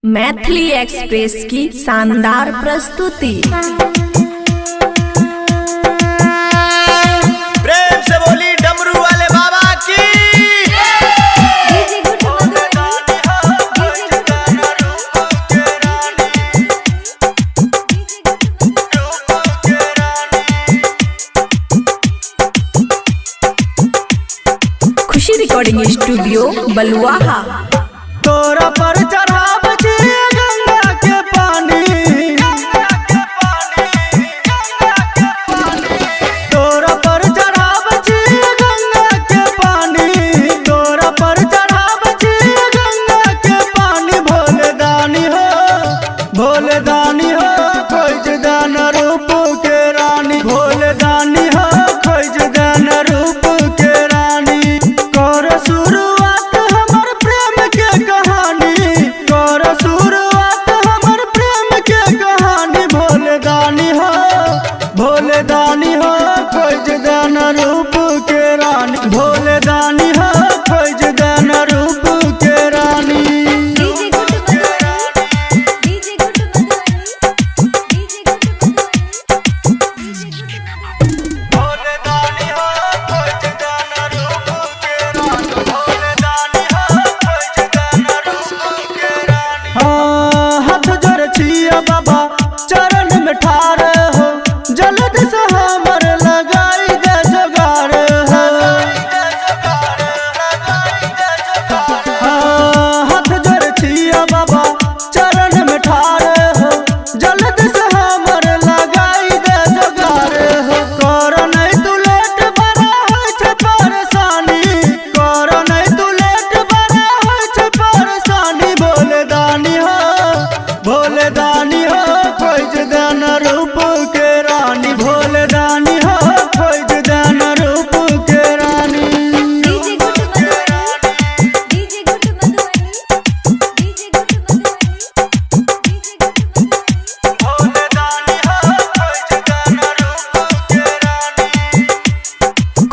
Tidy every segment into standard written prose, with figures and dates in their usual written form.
Maithili express की शानदार प्रस्तुति। प्रेम से बोली डमरू वाले बाबा की। खुशी रिकॉर्डिंग स्टूडियो बलुआहा। तोरा पर चढ़ाव गंगा के पानी, तोरा पर चढ़ाव गंगा के पानी, तोरा पर चढ़ाव गंगा के पानी। भोले दानी हो खोज दान रूप के रानी। भोले दानी हो खोज दान रूप के रानी। कर शुरुआत हमर प्रेम के कहानी, कर शुरुआत हमर प्रेम के कहानी। भोले दानी हो खोज दान रूप के रानी। भोले दानी हो खोज दान रूप के रानी। बाबा चरण में ठार हो, जल्द से हमर लगाई दे जुगाड़ हो। हाथ जोड़ छिया बाबा चरण में ठार हो, जल्द से हमर लगाई दे जुगाड़ हो। कर नहीं तू लेट बड़ा है छे परेशानी, कर नहीं तू लेट बड़ा है छे परेशानी। भोले दानी हो खोज दान रूप के रानी। भोले दानी हो खोज दान रूप के रानी।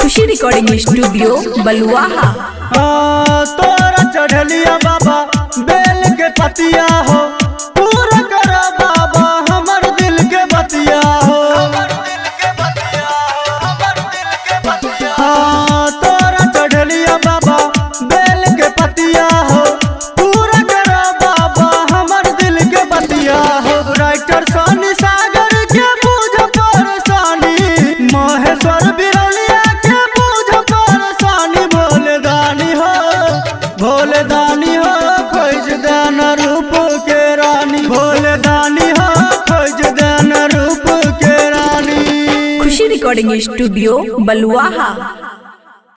खुशी रिकॉर्डिंग स्टूडियो बलुआहा। तोरा चढ़लिया बाबा बेल के पतिया हो, पूरा करा बाबा हमर दिल के बतिया हो। तोरा चढ़लिया बाबा बेल के पतिया हो, पूरा करा बाबा हमर दिल के बतिया हो। राइटर सोनी सागर के पूज परेशानी, महेश्वर बिरलिया के पूज परेशानी। भोले दानी हो खोज दान रूप के रानी। भोले दानी हो खोज दान रूप के रानी। खुशी रिकॉर्डिंग स्टूडियो बलुआहा।